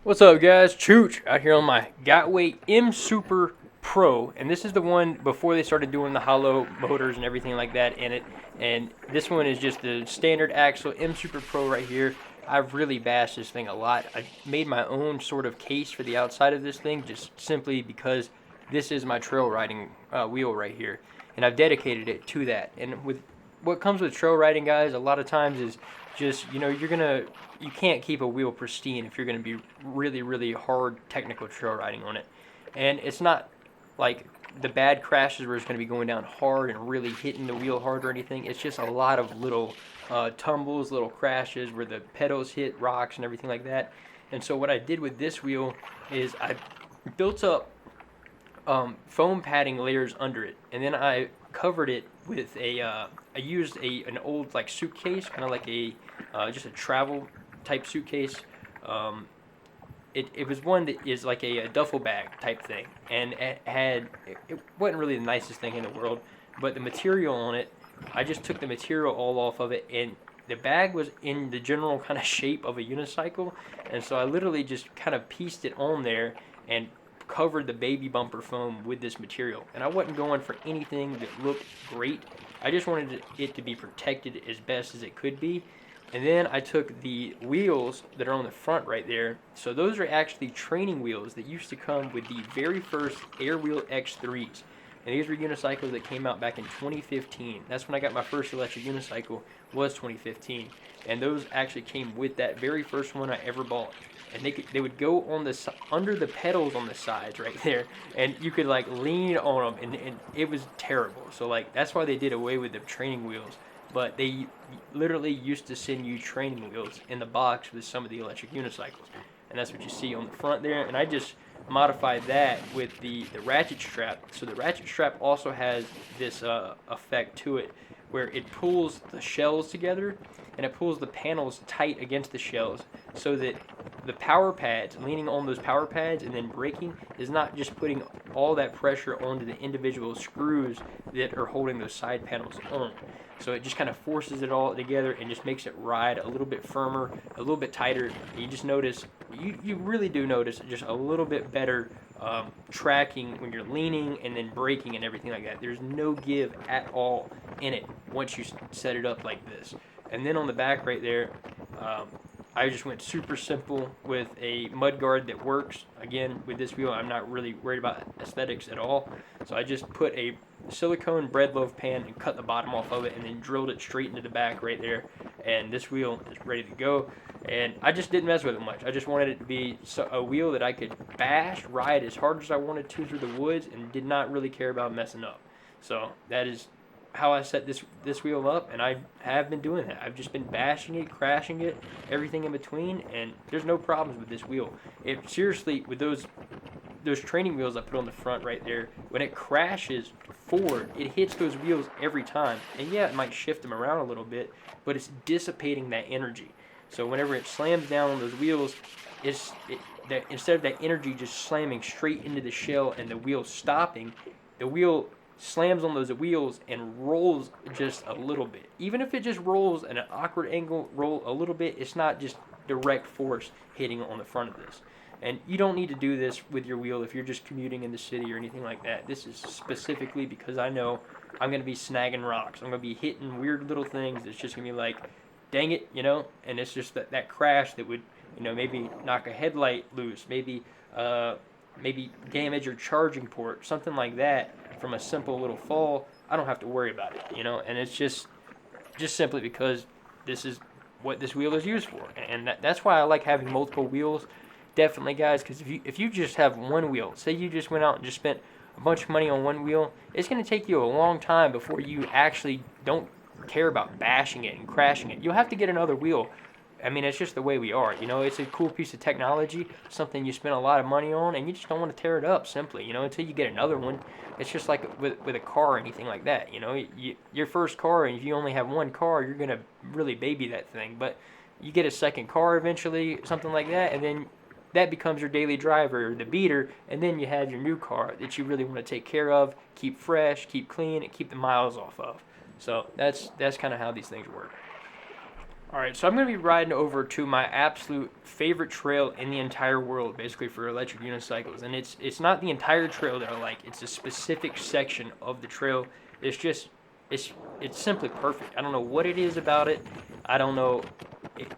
What's up, guys? Chooch out here on my Gotway M Super Pro, and this is the one before they started doing the hollow motors and everything like that in it. And this one is just the standard axle M Super Pro right here. I've really bashed this thing a lot. I made my own sort of case for the outside of this thing just simply because this is my trail riding wheel right here, and I've dedicated it to that. And with what comes with trail riding, guys, a lot of times is just you can't keep a wheel pristine if you're gonna be really hard technical trail riding on it. And it's not like the bad crashes where it's gonna be going down hard and really hitting the wheel hard or anything. It's just a lot of little tumbles, little crashes where the pedals hit rocks and everything like that. And so what I did with this wheel is I built up foam padding layers under it, and then I covered it with I used an old like suitcase, kind of like a just a travel type suitcase. Um, it was one that is like a duffel bag type thing, and it wasn't really the nicest thing in the world, but the material on it, I just took the material all off of it, and the bag was in the general kind of shape of a unicycle, and so I literally just kind of pieced it on there and covered the baby bumper foam with this material. And I wasn't going for anything that looked great. I just wanted it to be protected as best as it could be. And then I took the wheels that are on the front right there. So those are actually training wheels that used to come with the very first Airwheel X3s. And these were unicycles that came out back in 2015. That's when I got my first electric unicycle, was 2015. And those actually came with that very first one I ever bought. And they would go on the under the pedals on the sides right there, and you could like lean on them, and it was terrible. So like that's why they did away with the training wheels. But they literally used to send you training wheels in the box with some of the electric unicycles, and that's what you see on the front there. And I just modified that with the ratchet strap. So the ratchet strap also has this effect to it where it pulls the shells together, and it pulls the panels tight against the shells so that the power pads, leaning on those power pads and then braking, is not just putting all that pressure onto the individual screws that are holding those side panels on. So it just kind of forces it all together and just makes it ride a little bit firmer, a little bit tighter. And you just notice, you really do notice just a little bit better tracking when you're leaning and then braking and everything like that. There's no give at all in it once you set it up like this. And then on the back right there, I just went super simple with a mud guard that works. Again, with this wheel, I'm not really worried about aesthetics at all. So I just put a silicone bread loaf pan and cut the bottom off of it and then drilled it straight into the back right there. And this wheel is ready to go. And I just didn't mess with it much. I just wanted it to be a wheel that I could bash, ride as hard as I wanted to through the woods, and did not really care about messing up. So that is how I set this wheel up, and I have been doing that. I've just been bashing it, crashing it, everything in between, and there's no problems with this wheel. It seriously, with those training wheels I put on the front right there, when it crashes forward, it hits those wheels every time. And yeah, it might shift them around a little bit, but it's dissipating that energy. So whenever it slams down on those wheels, instead of that energy just slamming straight into the shell and the wheel stopping, the wheel slams on those wheels and rolls just a little bit. Even if it just rolls at an awkward angle, roll a little bit, it's not just direct force hitting on the front of this. And you don't need to do this with your wheel if you're just commuting in the city or anything like that. This is specifically because I know I'm going to be snagging rocks. I'm going to be hitting weird little things that's just going to be like, dang it, and it's just that crash that would, maybe knock a headlight loose, maybe damage your charging port, something like that from a simple little fall. I don't have to worry about it, and it's just simply because this is what this wheel is used for. And that's why I like having multiple wheels, definitely, guys, because if you just have one wheel, say you just went out and just spent a bunch of money on one wheel, it's going to take you a long time before you actually don't care about bashing it and crashing it. You'll have to get another wheel. I mean, it's just the way we are. It's a cool piece of technology, something you spend a lot of money on, and you just don't want to tear it up simply, until you get another one. It's just like with a car or anything like that. Your first car, and if you only have one car, you're going to really baby that thing. But you get a second car eventually, something like that, and then that becomes your daily driver, the beater, and then you have your new car that you really want to take care of, keep fresh, keep clean, and keep the miles off of. So that's kind of how these things work. All right, so I'm going to be riding over to my absolute favorite trail in the entire world, basically for electric unicycles, and it's not the entire trail that I like. It's a specific section of the trail. It's just it's simply perfect. I don't know what it is about it. I don't know.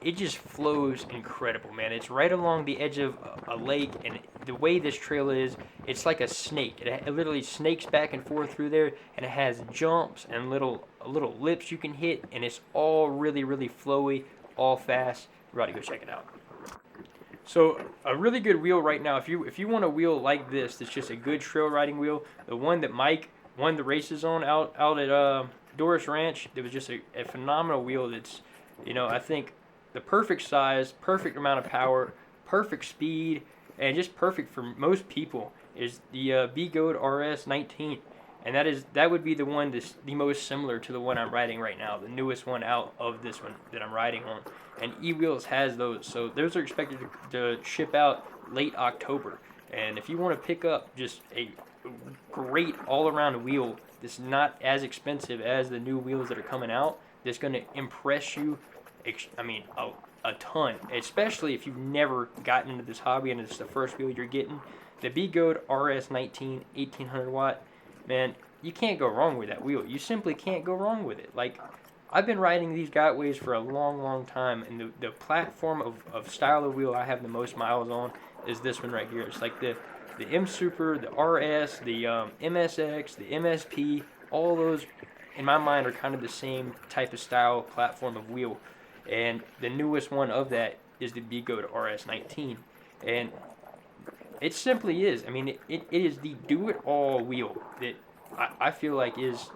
It just flows incredible, man. It's right along the edge of a lake, and the way this trail is, it's like a snake. It literally snakes back and forth through there, and it has jumps and little lips you can hit, and it's all really, really flowy, all fast. We're about to go check it out. So a really good wheel right now, if you want a wheel like this, that's just a good trail riding wheel. The one that Mike won the races on out at Doris Ranch, it was just a phenomenal wheel. That's, I think the perfect size, perfect amount of power, perfect speed, and just perfect for most people is the B-Goat RS19. And that would be the one that's the most similar to the one I'm riding right now, the newest one out of this one that I'm riding on. And eWheels has those, so those are expected to ship out late October. And if you want to pick up just a great all-around wheel that's not as expensive as the new wheels that are coming out, that's going to impress you, a ton, especially if you've never gotten into this hobby and it's the first wheel you're getting. The B-Goat RS19 1800 watt, man, you can't go wrong with that wheel. You simply can't go wrong with it. Like, I've been riding these Gotways for a long, long time, and the platform of style of wheel I have the most miles on is this one right here. It's like the M Super, the RS, the MSX, the MSP, all those, in my mind, are kind of the same type of style platform of wheel. And the newest one of that is the B-Goat RS19. And it simply is. I mean, it is the do-it-all wheel that I feel like is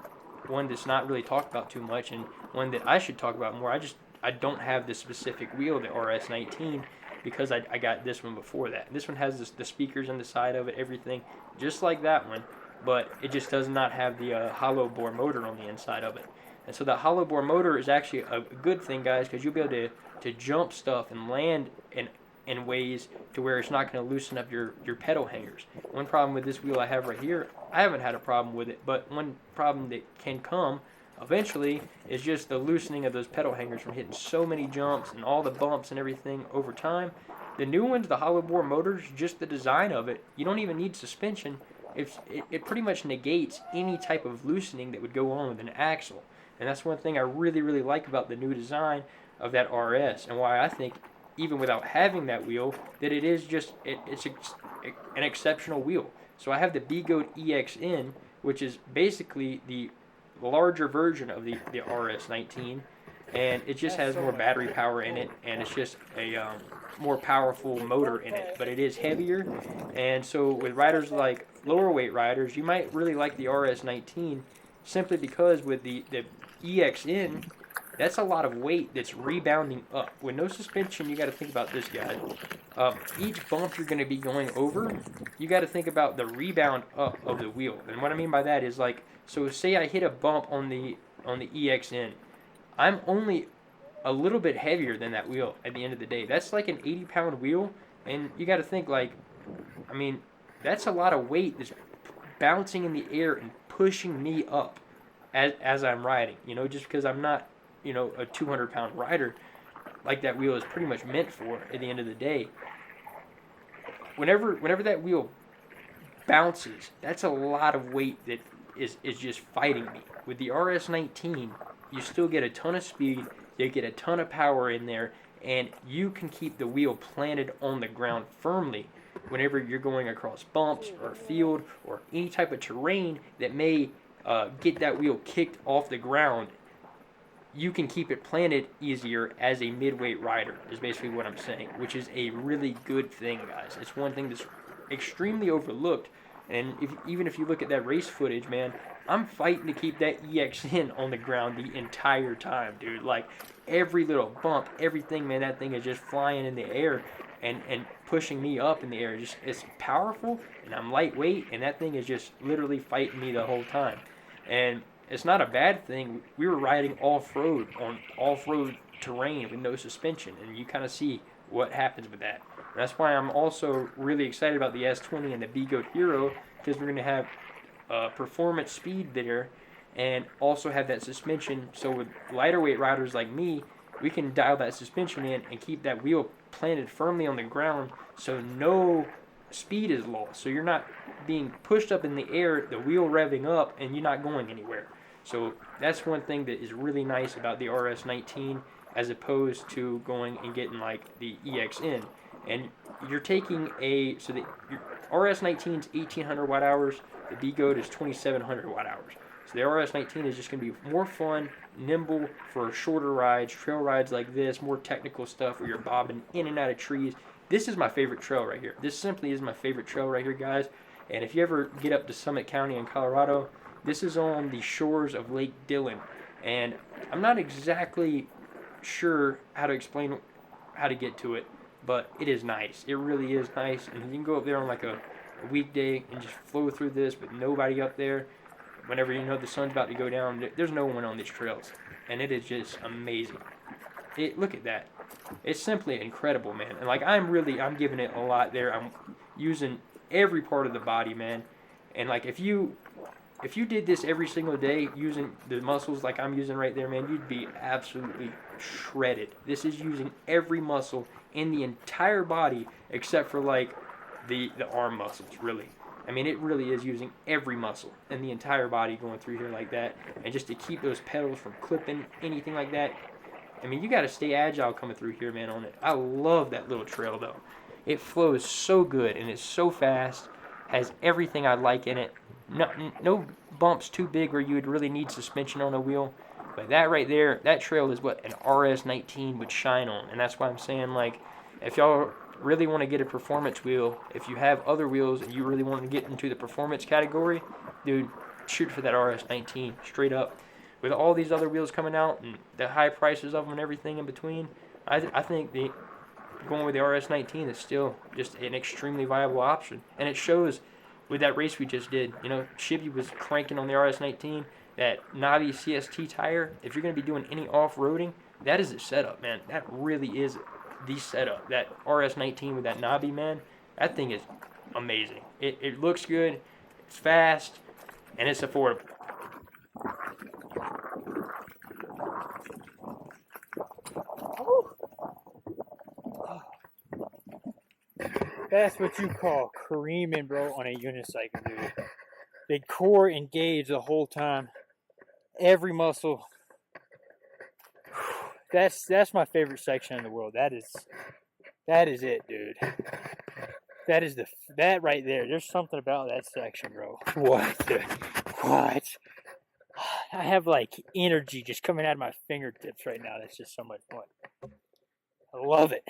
one that's not really talked about too much, and one that I should talk about more. I don't have the specific wheel, the RS19, because I got this one before that. This one has the speakers on the side of it, everything, just like that one, but it just does not have the hollow bore motor on the inside of it. And so the hollow bore motor is actually a good thing, guys, because you'll be able to jump stuff and land in ways to where it's not going to loosen up your pedal hangers. One problem with this wheel I have right here, I haven't had a problem with it, but one problem that can come eventually is just the loosening of those pedal hangers from hitting so many jumps and all the bumps and everything over time. The new ones, the hollow bore motors, just the design of it, you don't even need suspension. It pretty much negates any type of loosening that would go on with an axle. And that's one thing I really, really like about the new design of that RS, and why I think, even without having that wheel, that it is just, it's an exceptional wheel. So I have the B-Goat EXN, which is basically the larger version of the RS19, and it just has more battery power in it, and it's just a more powerful motor in it, but it is heavier. And so with riders like lower weight riders, you might really like the RS19, simply because with the EXN, that's a lot of weight that's rebounding up. With no suspension, you got to think about this, guys. Each bump you're going to be going over, you got to think about the rebound up of the wheel. And what I mean by that is, like, so say I hit a bump on the EXN, I'm only a little bit heavier than that wheel at the end of the day. That's like an 80-pound wheel, and you got to think, like, I mean, that's a lot of weight that's bouncing in the air and pushing me up as I'm riding. Just because I'm not a 200-pound rider like that wheel is pretty much meant for at the end of the day. Whenever that wheel bounces, that's a lot of weight that is just fighting me. With the RS19, you still get a ton of speed, you get a ton of power in there, and you can keep the wheel planted on the ground firmly whenever you're going across bumps or field or any type of terrain that may get that wheel kicked off the ground. You can keep it planted easier as a mid-weight rider, is basically what I'm saying, which is a really good thing, guys. It's one thing that's extremely overlooked, and even if you look at that race footage, man, I'm fighting to keep that EXN on the ground the entire time, dude. Like, every little bump, everything, man, that thing is just flying in the air and pushing me up in the air. It's powerful, and I'm lightweight, and that thing is just literally fighting me the whole time. And it's not a bad thing. We were riding off-road on off-road terrain with no suspension, and you kind of see what happens with that. And that's why I'm also really excited about the S20 and the B-Goat Hero, because we're going to have performance speed there and also have that suspension. So with lighter weight riders like me, we can dial that suspension in and keep that wheel planted firmly on the ground so no speed is lost. So you're not being pushed up in the air, the wheel revving up, and you're not going anywhere. So that's one thing that is really nice about the RS19 as opposed to going and getting like the EXN. And you're taking so the RS19 is 1800 watt hours, the B-Goat is 2700 watt hours. So the RS19 is just going to be more fun, nimble for shorter rides, trail rides like this, more technical stuff where you're bobbing in and out of trees. This is my favorite trail right here. This simply is my favorite trail right here, guys. And if you ever get up to Summit County in Colorado, this is on the shores of Lake Dillon. And I'm not exactly sure how to explain how to get to it, but it is nice. It really is nice. And you can go up there on like a weekday and just flow through this with nobody up there. Whenever you know the sun's about to go down, there's no one on these trails. And it is just amazing. Look at that. It's simply incredible, man. And like I'm giving it a lot there. I'm using every part of the body, man. And like if you did this every single day using the muscles like I'm using right there, man, you'd be absolutely shredded. This is using every muscle in the entire body except for like the arm muscles, really. I mean, it really is using every muscle in the entire body going through here like that. And just to keep those pedals from clipping, anything like that. I mean, you got to stay agile coming through here, man, on it. I love that little trail, though. It flows so good, and it's so fast. Has everything I like in it. No bumps too big where you would really need suspension on a wheel. But that right there, that trail is what an RS19 would shine on. And that's why I'm saying, like, if y'all really want to get a performance wheel, if you have other wheels and you really want to get into the performance category, dude, shoot for that RS19 straight up. With all these other wheels coming out and the high prices of them and everything in between, I think going with the RS19 is still just an extremely viable option. And it shows with that race we just did. You know, Shibby was cranking on the RS19, that knobby CST tire. If you're going to be doing any off-roading, that is the setup, man. That really is the setup. That RS19 with that knobby, man, that thing is amazing. It looks good, it's fast, and it's affordable. That's what you call creaming, bro, on a unicycle, dude. The core engaged the whole time. Every muscle. That's my favorite section in the world. That is it, dude. That right there. There's something about that section, bro. What? I have like energy just coming out of my fingertips right now. That's just so much fun. I love it.